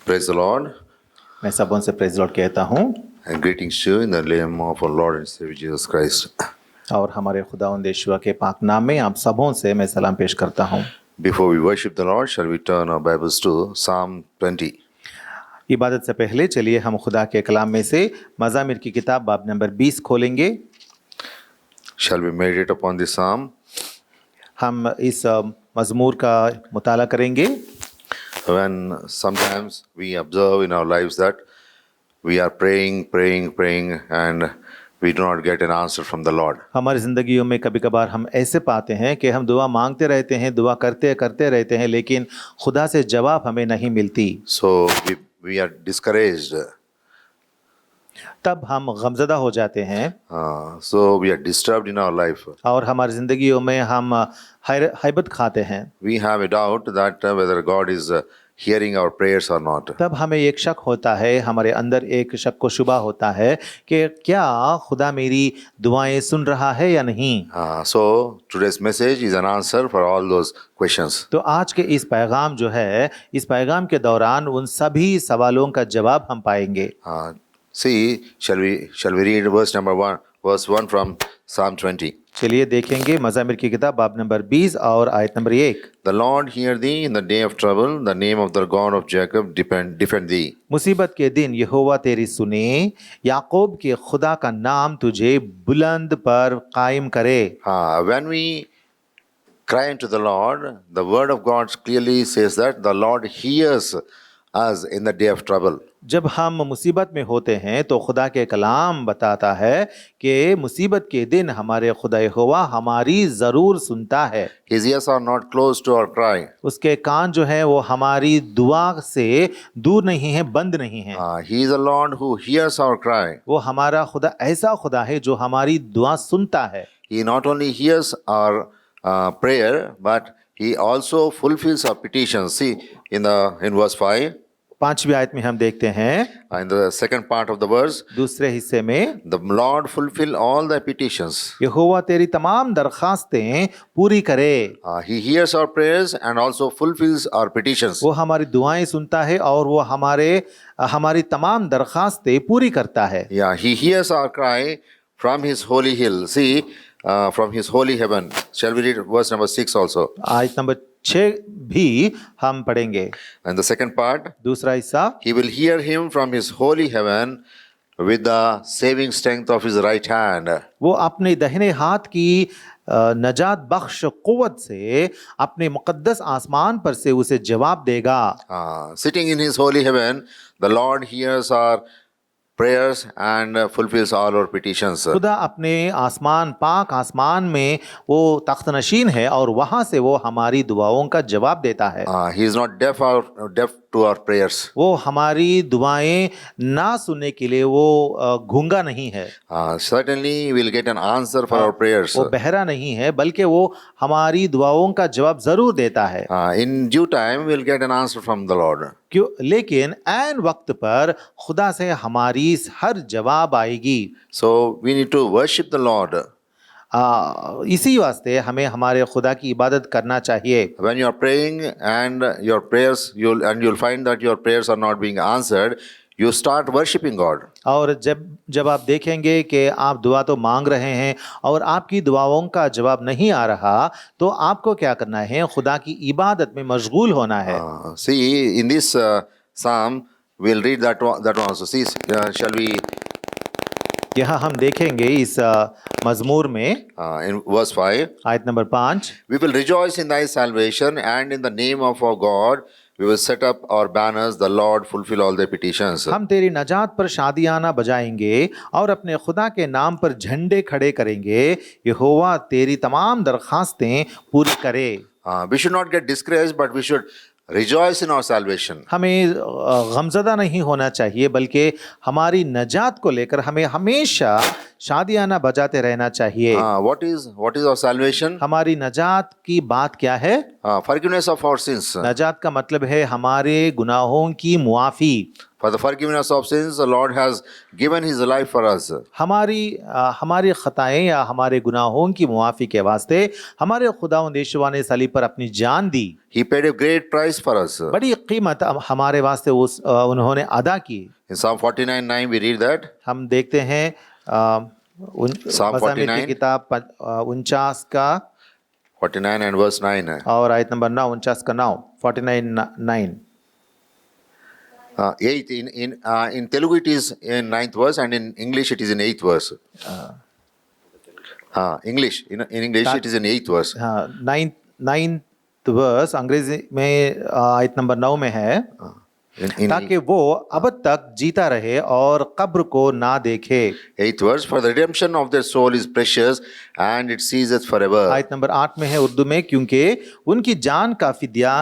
Praise the Lord मैं सबों से प्रेज लॉर्ड कहता हूँ and greetings to you in the name of our Lord and Savior Jesus Christ. और हमारे खुदावंद यीशु के पाक नाम में आप सबों से मैं सलाम पेश करता हूँ। Before we worship the Lord, shall we turn our Bibles to Psalm 20? इबादत से पहले चलिए हम खुदा के कलाम में से मज़ामिर की किताब बाब नंबर 20 खोलेंगे। Shall we meditate upon this psalm? हम इस मज़मूर का मुताला करेंगे। When sometimes we observe in our lives that we are praying and we do not get an answer from the Lord. हमारी ज़िंदगियों में कभी कभार हम ऐसे पाते हैं कि हम दुआ मांगते रहते हैं, दुआ करते रहते हैं, लेकिन खुदा से जवाब हमें नहीं मिलती। So we are discouraged. तब हम गमज़दा हो जाते हैं So we are disturbed in our life. और हमारी ज़िंदगियों में हम हैबत खाते हैं। We have a doubt that whether God is hearing our prayers or not. तब हमें एक शक होता है, हमारे अंदर एक शक को शुबा होता है कि क्या खुदा मेरी दुआएं सुन रहा है या नहीं। So today's message is an answer for all those questions. तो आज के इस पैगाम जो है, इस पैगाम के दौरान उन सभी सवालों का जवाब हम पाएंगे। See, shall we read verse 1 from Psalm 20? चलिए देखेंगे मज़ामिर की किताब बाब नंबर 20 और आयत number 1। The Lord hear thee in the day of trouble, the name of the God of Jacob defend thee. मुसीबत के दिन यहोवा तेरी सुने, याकूब के खुदा का नाम तुझे बुलंद पर कायम करे। When we cry unto the Lord, the word of God clearly says that the Lord hears us in the day of trouble. जब हम मुसीबत में होते हैं तो खुदा के कलाम बताता है कि मुसीबत के दिन हमारे खुदा यहोवा हमारी ज़रूर सुनता है। His ears are not closed to our cry. उसके कान जो है वो हमारी दुआ से दूर नहीं है, बंद नहीं है। He is a Lord who hears our cry. वो हमारा खुदा ऐसा खुदा है जो हमारी दुआ सुनता है। He not only hears our prayer, but he also fulfills our petitions. See, in verse 5. 5वीं आयत में हम देखते हैं, In the second part of the verse, दूसरे हिस्से में, the Lord fulfill all thy petitions. यहोवा तेरी तमाम दरखास्तें पूरी करे। He hears our prayers and also fulfills our petitions. वो हमारी दुआएं सुनता है और वो हमारी तमाम दरखास्तें पूरी करता है। Yeah, he hears our cry from his holy hill. See, from his holy heaven. Shall we read verse number 6 also? आयत नंबर 6 भी हम पढ़ेंगे। And the second part, दूसरा हिस्सा, he will hear him from his holy heaven with the saving strength of his right hand. वो अपने दाहिने हाथ की नजात बख्श कुव्वत से अपने मुकद्दस आसमान पर से उसे जवाब देगा। Sitting in his holy heaven, the Lord hears our prayers and fulfills all our petitions. खुदा अपने पाक आसमान में वो तख्त नशीन है और वहाँ से वो हमारी दुआओं का जवाब देता है। He is not deaf to our prayers. वो हमारी दुआएं ना सुनने के लिए वो गूंगा नहीं है। Certainly we will get an answer for our prayers. वो बहरा नहीं है, बल्कि वो हमारी दुआओं का जवाब जरूर देता है। In due time we will get an answer from the Lord. क्यों? लेकिन ऐन वक्त पर खुदा से हमारी हर जवाब आएगी। So we need to worship the Lord. इसी वास्ते हमें हमारे खुदा की इबादत करना चाहिए। When you are praying and your prayers, you'll find that your prayers are not being answered, you start worshiping God. और जब आप देखेंगे कि आप दुआ तो मांग रहे हैं और आपकी दुआओं का जवाब नहीं आ रहा, तो आपको क्या करना है? खुदा की इबादत में मशगूल होना है। See, in this psalm, we'll read that one also. See, shall we? यहाँ हम देखेंगे इस मज़मूर में, in verse 5, आयत number 5, we will rejoice in thy salvation, and in the name of our God we will set up our banners. The Lord fulfill all their petitions. हम तेरी नजात पर शादियाना बजाएंगे और अपने खुदा के नाम पर झंडे खड़े करेंगे। यहोवा तेरी तमाम दरखास्तें पूरी करे। We should not get discouraged, but we should rejoice in our salvation. हमें गमज़दा नहीं होना चाहिए, बल्कि हमारी नजात को लेकर हमें हमेशा शादियाना बजाते रहना चाहिए। What is our salvation? हमारी नजात की बात क्या है? Forgiveness of our sins. नजात का मतलब है हमारे गुनाहों की मुआफ़ी। For the forgiveness of sins, the Lord has given His life for us. हमारी खताएं या हमारे गुनाहों की मुआफ़ी के वास्ते हमारे खुदावंद यीशुआ ने सलीब पर अपनी जान दी। He paid a great price for us. बड़ी कीमत हमारे वास्ते उन्होंने अदा की। In Psalm 49:9 we read that. हम देखते हैं Psalm मज़ामीर 49. की किताब 49 का 49 and verse 9. और आयत नंबर 9, 49 का 9, 49:9। 8 in Telugu it is in 9th verse and in English it is in 8th verse. English in English it is in 8th verse. हाँ, 9th वर्स अंग्रेजी में आयत नंबर 9 में है, ताकि वो अब तक जीता रहे और कब्र को ना देखे। 8th verse, for the redemption of their soul is precious and it ceaseth forever. आयत नंबर 8 में है उर्दू में, क्योंकि उनकी जान का फिदिया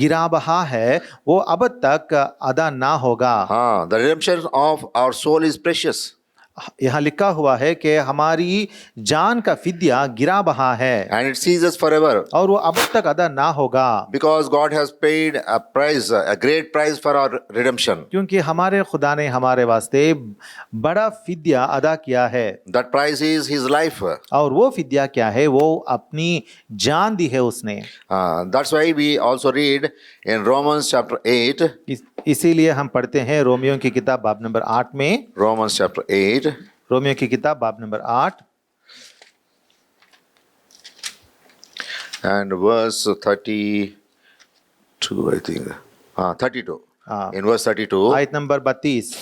गिरा बहा है, वो अब तक अदा ना होगा। The redemption of our soul is precious. यहाँ लिखा हुआ है कि हमारी जान का फिदिया गिरा बहा है And it ceases forever. और वो अब तक अदा ना होगा, Because God has paid a price, a great price for our redemption. क्योंकि हमारे खुदा ने हमारे वास्ते बड़ा फिदिया अदा किया है। That price is His life. और वो फिदिया क्या है? वो अपनी जान दी है उसने। That's why we also read in Romans chapter 8. इसीलिए हम पढ़ते हैं रोमियो की किताब बाब नंबर 8 में, Romans chapter 8. रोमियो की किताब बाब number 8 and verse 32, I think. 32. In verse 32. आयत number 32।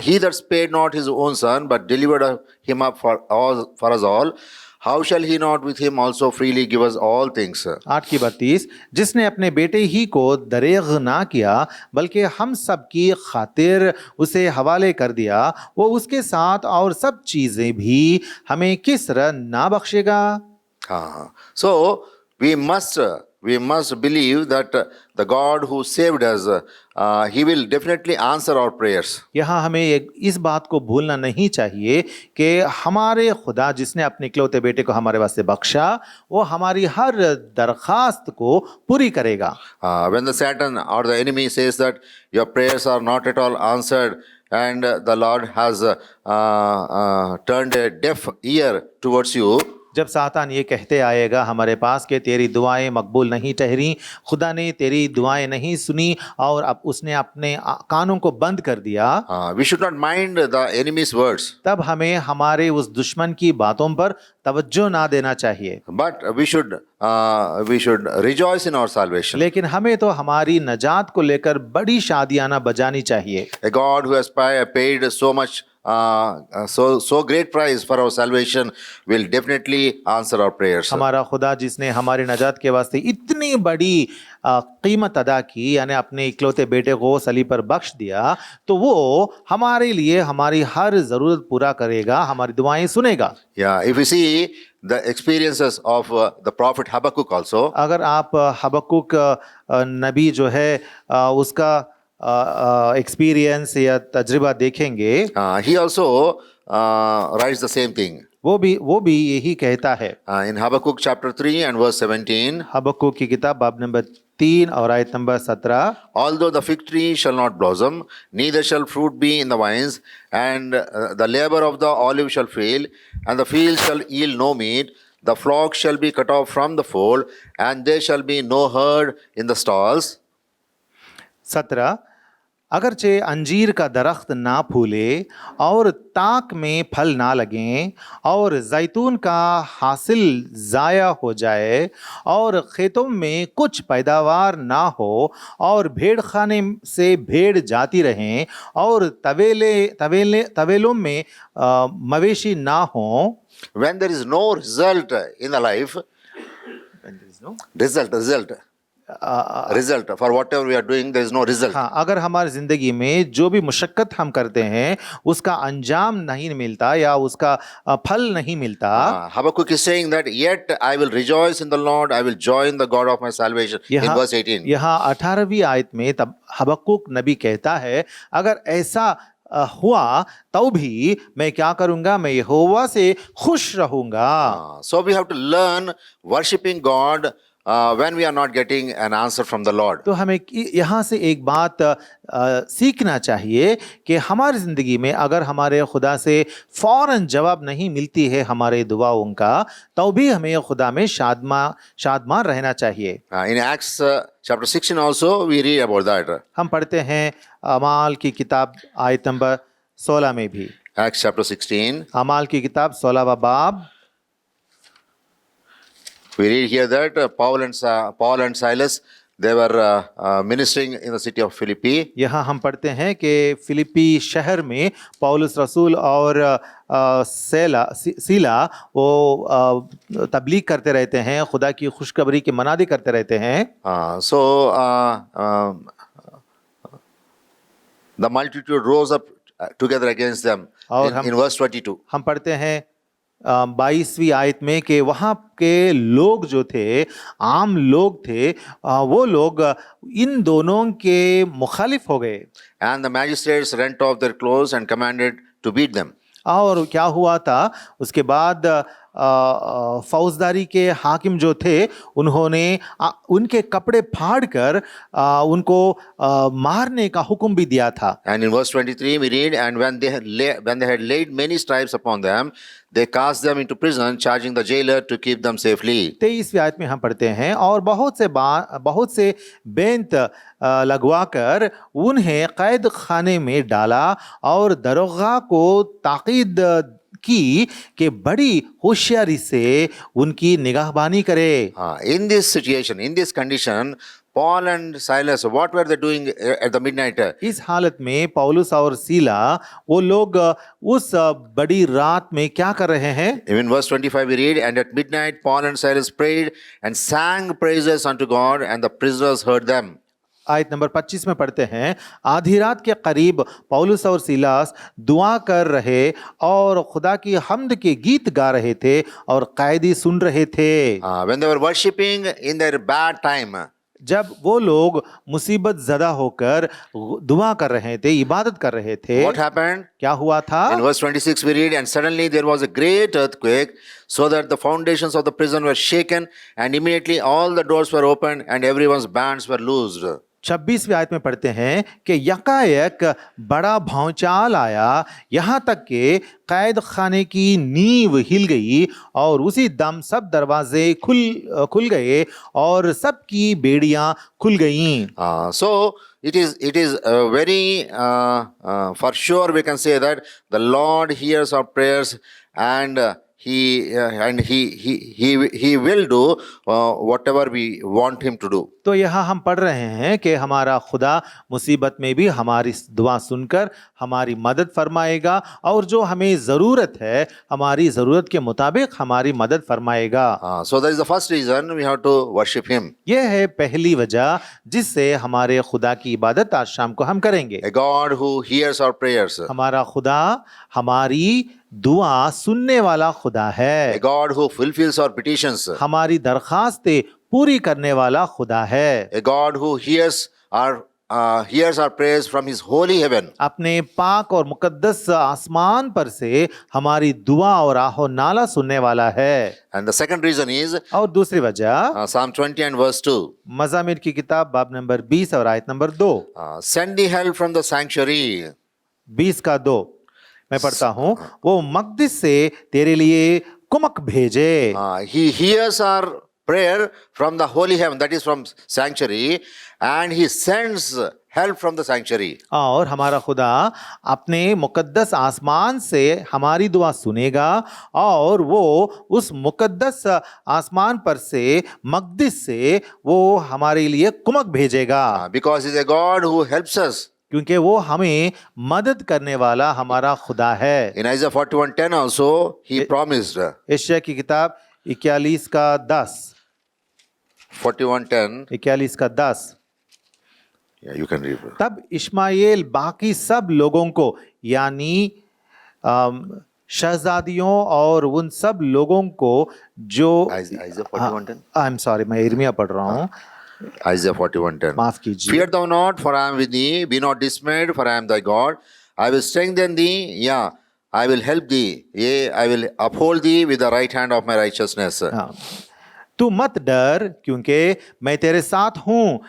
He that spared not his own son, but delivered him up for us all, how shall he not with him also freely give us all things? 8 की 32, जिसने अपने बेटे ही को दरेग ना किया बल्कि हम सब की खातिर उसे हवाले कर दिया, वो उसके साथ और सब चीजें भी हमें किस तरह ना बख्शेगा। So we must believe that the God who saved us, He will definitely answer our prayers. यहाँ हमें इस बात को भूलना नहीं चाहिए कि हमारे खुदा जिसने अपने इकलौते बेटे को हमारे वास्ते बख्शा, वो हमारी हर दरखास्त को पूरी करेगा। When the Satan or the enemy says that your prayers are not at all answered and the Lord has turned a deaf ear towards you, जब सातान ये कहते आएगा हमारे पास कि तेरी दुआएं मकबूल नहीं ठहरी, खुदा ने तेरी दुआएं नहीं सुनी और अब उसने अपने कानों को बंद कर दिया, we should not mind the enemy's words. तब हमें हमारे उस दुश्मन की बातों पर तवज्जो ना देना चाहिए, But we should rejoice in our salvation. लेकिन हमें तो हमारी नजात को लेकर बड़ी शादियाना बजानी चाहिए। A God who has paid so much, so great price for our salvation will definitely answer our prayers. हमारा खुदा जिसने हमारी नजात के वास्ते इतनी बड़ी कीमत अदा की, यानी अपने इकलौते बेटे को सलीब पर बख्श दिया, तो वो हमारे लिए हमारी हर जरूरत पूरा करेगा, हमारी दुआएं सुनेगा। Yeah, if we see the experiences of the prophet Habakkuk also, अगर आप हबक्कुक नबी जो है उसका एक्सपीरियंस या तजुर्बा देखेंगे, he also writes the same thing. वो भी यही कहता है। In Habakkuk chapter 3 and verse 17, हबक्कुक की किताब बाब नंबर 3 और आयत number 17, although the fig tree shall not blossom, neither shall fruit be in the vines, and the labor of the olive shall fail, and the field shall yield no meat, the flock shall be cut off from the fold, and there shall be no herd in the stalls. 17, अगरचे अंजीर का दरख्त ना फूले और ताक में फल ना लगें और जैतून का हासिल ज़ाया हो जाए और खेतों में कुछ पैदावार ना हो और भेड़ खाने से भेड़ जाती रहें और तवेलों में मवेशी ना हों। When there is no result in the life, result for whatever we are doing, there is no result. हाँ, अगर हमारी जिंदगी में जो भी मुशक्कत हम करते हैं उसका अंजाम नहीं मिलता या उसका फल नहीं मिलता, Habakkuk is saying that yet I will rejoice in the Lord, I will joy in the God of my salvation. In verse 18. यहाँ 18वीं आयत में तब हबक्कुक नबी कहता है, अगर ऐसा हुआ तो भी मैं क्या करूंगा, मैं यहोवा से खुश रहूंगा। So we have to learn worshiping God when we are not getting an answer from the Lord. तो हमें यहाँ से एक बात सीखना चाहिए कि हमारी ज़िंदगी में अगर हमारे खुदा से फ़ौरन जवाब नहीं मिलती है हमारे दुआओं का, तो भी हमें खुदा में शादमान रहना चाहिए। In Acts chapter 16 also we read about that. हम पढ़ते हैं अमाल की किताब आयत नंबर 16 में भी। Acts chapter 16. अमाल की किताब 16वां बाब। We read here that Paul and Silas, they were ministering in the city of Philippi. यहाँ हम पढ़ते हैं कि फिलिपी शहर में पौलुस रसूल और सीला वो तबलीग करते रहते हैं, खुदा की खुशखबरी की मनादी करते रहते हैं। The multitude rose up together against them. In verse 22. हम पढ़ते हैं 22वीं आयत में कि वहाँ के लोग जो थे, आम लोग थे, वो लोग इन दोनों के मुखालिफ हो गए। And the magistrates rent off their clothes and commanded to beat them. और क्या हुआ था उसके बाद फौजदारी के हाकिम जो थे उन्होंने उनके कपड़े फाड़कर उनको मारने का हुक्म भी दिया था। And in verse 23 we read, and when they had laid many stripes upon them, they cast them into prison, charging the jailer to keep them safely. 23वीं आयत में हम पढ़ते हैं, और बहुत से बेंत लगवाकर उन्हें कैद खाने में डाला और दरोगा को ताकीद की कि बड़ी होशियारी से उनकी निगाहबानी करे। In this situation, in this condition, Paul and Silas, what were they doing at the midnight? इस हालत में पौलुस और सीला वो लोग उस बड़ी रात में क्या कर रहे हैं? In verse 25 we read, and at midnight Paul and Silas prayed and sang praises unto God, and the prisoners heard them. आयत नंबर 25 में पढ़ते हैं, आधी रात के करीब पौलुस और सीलास दुआ कर रहे और खुदा की हम्द के गीत गा रहे थे और कैदी सुन रहे थे। When they were worshipping in their bad time, जब वो लोग मुसीबत ज़दा होकर दुआ कर रहे थे, इबादत कर रहे थे, what happened? क्या हुआ था? In verse 26 we read, and suddenly there was a great earthquake, so that the foundations of the prison were shaken, and immediately all the doors were opened and everyone's bands were loosed. 26वीं आयत में पढ़ते हैं कि यकायक बड़ा भौचाल आया, यहाँ तक कि कैद खाने की नींव हिल गई और उसी दम सब दरवाजे खुल गए और सबकी बेड़ियां खुल गईं। So it is very for sure we can say that the Lord hears our prayers, and he will do whatever we want him to do. तो यहाँ हम पढ़ रहे हैं कि हमारा खुदा मुसीबत में भी हमारी दुआ सुनकर हमारी मदद फरमाएगा और जो हमें ज़रूरत है हमारी ज़रूरत के मुताबिक हमारी मदद फरमाएगा। So that is the first reason we have to worship him. यह है पहली वजह जिससे हमारे खुदा की इबादत आज शाम को हम करेंगे। A God who hears our prayers. हमारा खुदा हमारी दुआ सुनने वाला खुदा है। A God who fulfills our petitions. हमारी दरखास्तें पूरी करने वाला खुदा है। A God who hears our prayers from his holy heaven. अपने पाक और मुकद्दस आसमान पर से हमारी दुआ और आहो नाला सुनने वाला है। And the second reason is और दूसरी वजह Psalm 20 and verse 2. मज़ामिर की किताब बाब नंबर 20 और आयत number 2। Send the help from the sanctuary. 20 का 2 मैं पढ़ता हूँ, वो मक़दिस से तेरे लिए कुमक भेजे। He hears our prayer from the holy heaven, that is from sanctuary, and he sends help from the sanctuary. और हमारा खुदा अपने मुकद्दस आसमान से हमारी दुआ सुनेगा और वो उस मुकद्दस आसमान पर से मक़दिस से वो हमारे लिए कुमक भेजेगा। Because he is a God who helps us. क्योंकि वो हमें मदद करने वाला हमारा खुदा है। In Isaiah 41:10 also he promised. यशायाह की किताब 41 का 10। 41:10. 41 का 10। Yeah, you can read. तब इश्माएल बाकी सब लोगों को यानी शहजादियों और उन सब लोगों को जो Isaiah 41:10. आई एम सॉरी, मैं इर्मिया पढ़ रहा हूँ, Isaiah 41:10. माफ कीजिए। Fear thou not, for I am with thee. Be not dismayed, for I am thy God. I will strengthen thee. Yeah, I will help thee. Yea, I will uphold thee with the right hand of my righteousness. तू मत डर क्योंकि मैं तेरे साथ हूँ,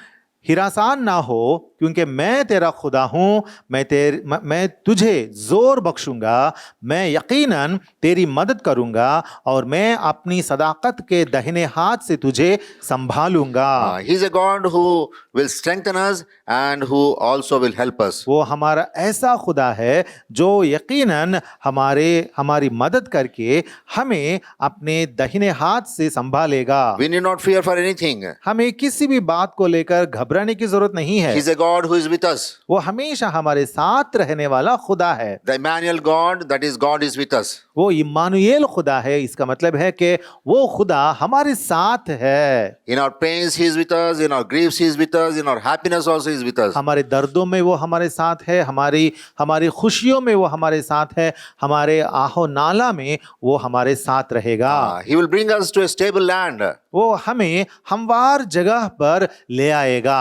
हिरासान ना हो क्योंकि मैं तेरा खुदा हूँ, मैं तुझे जोर बख्शूंगा, मैं यकीनन तेरी मदद करूंगा और मैं अपनी सदाकत के दाहिने हाथ से तुझे संभालूंगा। He's a God who will strengthen us and who also will help us. वो हमारा ऐसा खुदा है जो यकीनन हमारी मदद करके हमें अपने दाहिने हाथ से संभालेगा। We need not fear for anything. हमें किसी भी बात को लेकर घबराने की जरूरत नहीं है। He's a God who is with us. वो हमेशा हमारे साथ रहने वाला खुदा है। The Emmanuel God, that is, God is with us. वो इम्मानुएल खुदा है, इसका मतलब है कि वो खुदा हमारे साथ है। In our pains, He is with us. In our griefs, He is with us. In our happiness, also He is with us. हमारे दर्दों में वो हमारे साथ है, हमारी खुशियों में वो हमारे साथ है, हमारे आहो नाला में वो हमारे साथ रहेगा। He will bring us to a stable land. वो हमें हमवार जगह पर ले आएगा।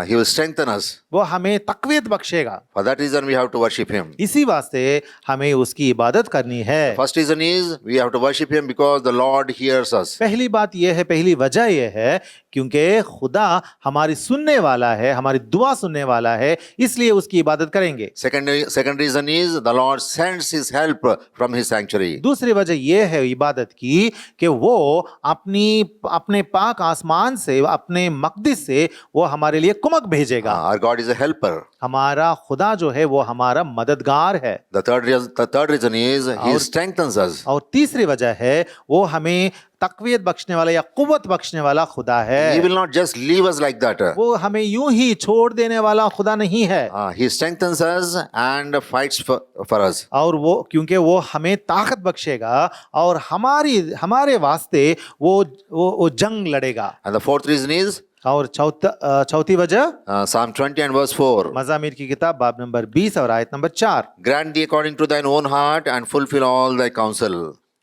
He will strengthen us. वो हमें तकवीत बख्शेगा। For that reason, we have to worship Him. इसी वास्ते हमें उसकी इबादत करनी है। First reason is we have to worship Him because the Lord hears us. पहली बात यह है, पहली वजह यह है क्योंकि खुदा हमारी सुनने वाला है, हमारी दुआ सुनने वाला है, इसलिए उसकी इबादत करेंगे। Second reason is the Lord sends His help from His sanctuary. दूसरी वजह यह है इबादत की कि वो अपने पाक आसमान से, अपने मकदिस से वो हमारे लिए कुमक भेजेगा। Our God is a helper. हमारा खुदा जो है वो हमारा मददगार है। The third reason is He strengthens us. और तीसरी वजह है वो हमें तकवीत बख्शने वाला या कुव्वत बख्शने वाला खुदा है। He will not just leave us like that. वो हमें यूं ही छोड़ देने वाला खुदा नहीं है। He strengthens us and fights for us. और वो क्योंकि वो हमें ताकत बख्शेगा और हमारे वास्ते वो जंग लड़ेगा। And the fourth reason is और चौथी वजह Psalm 20 and verse 4. मज़ामीर की किताब बाब नंबर 20 और आयत number 4। Grant thee according to thine own heart and fulfill all thy counsel.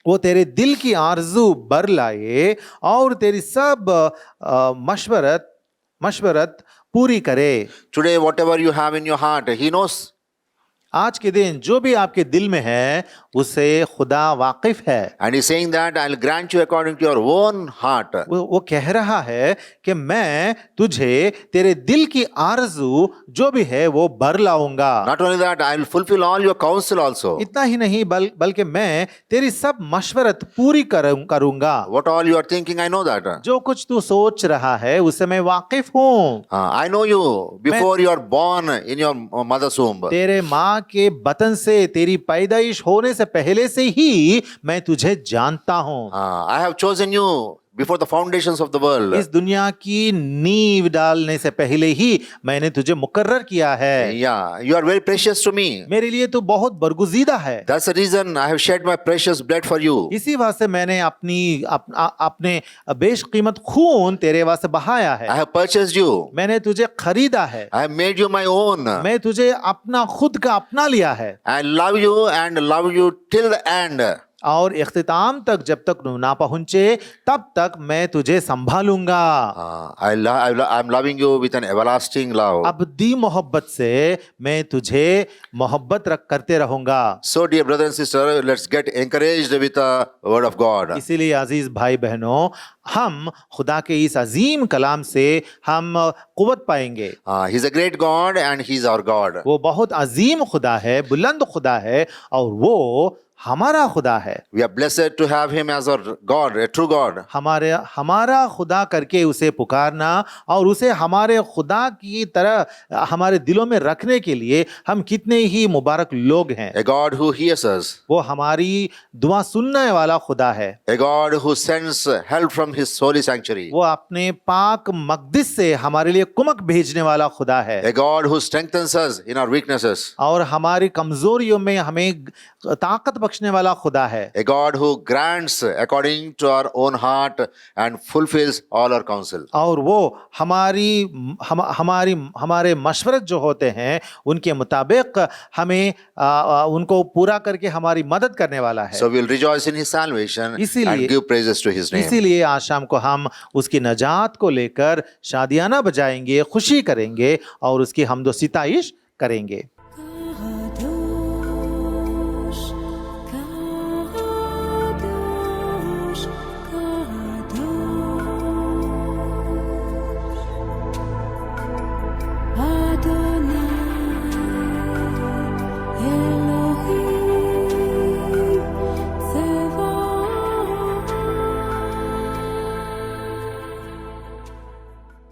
वो तेरे दिल की आरजू बर लाए और तेरी सब मशवरत पूरी करे। Today, whatever you have in your heart, He knows. आज के दिन जो भी आपके दिल में है उससे खुदा वाकिफ है। And He's saying that I'll grant you according to your own heart. वो कह रहा है कि मैं तुझे तेरे दिल की आरजू जो भी है वो भर लाऊंगा। Not only that, I'll fulfill all your counsel also. इतना ही नहीं बल्कि मैं तेरी सब मशवरत पूरी करूंगा। What all you are thinking, I know that. जो कुछ तू सोच रहा है उससे मैं वाकिफ हूँ। I know you before you are born in your mother's womb. तेरे माँ के बतन से, तेरी पैदाइश होने से पहले से ही मैं तुझे जानता हूँ। I have chosen you before the foundations of the world. इस दुनिया की नींव डालने से पहले ही मैंने तुझे मुकर्रर किया है। Yeah, you are very precious to me. मेरे लिए तो बहुत बरगुजीदा है। That's the reason I have shed my precious blood for you. इसी वास्ते मैंने अपने बेशकीमत खून तेरे वास्ते बहाया है। I have purchased you. मैंने तुझे खरीदा है। I have made you my own. मैं तुझे अपना खुद का अपना लिया है। I love you and love you till the end. और इख्तिताम तक जब तक ना पहुंचे तब तक मैं तुझे संभालूंगा। I'm loving you with an everlasting love. अबदी मोहब्बत से मैं तुझे मोहब्बत करते रहूंगा। So dear brother and sister, let's get encouraged with the word of God. इसीलिए अजीज भाई बहनों, हम खुदा के इस अजीम कलाम से हम कुव्वत पाएंगे। He's a great God and He's our God. वो बहुत अजीम खुदा है, बुलंद खुदा है और वो हमारा खुदा है। We are blessed to have Him as our God, a true God. हमारा खुदा करके उसे पुकारना और उसे हमारे खुदा की तरह हमारे दिलों में रखने के लिए हम कितने ही मुबारक लोग हैं। A God who hears us. वो हमारी दुआ सुनने वाला खुदा है। A God who sends help from His holy sanctuary. वो अपने पाक मकदिस से हमारे लिए कुमक भेजने वाला खुदा है। A God who strengthens us in our weaknesses. और हमारी कमजोरियों में हमें ताकत बख्शने वाला खुदा है। A God who grants according to our own heart and fulfills all our counsel. और वो हमारे मशवरत जो होते हैं उनके मुताबिक हमें उनको पूरा करके हमारी मदद करने वाला है। So we'll rejoice in His salvation and give praises to His name. इसीलिए आज शाम को हम उसकी नजात को लेकर शादियाना बजाएंगे, खुशी करेंगे और उसकी हमदो सिताइश करेंगे।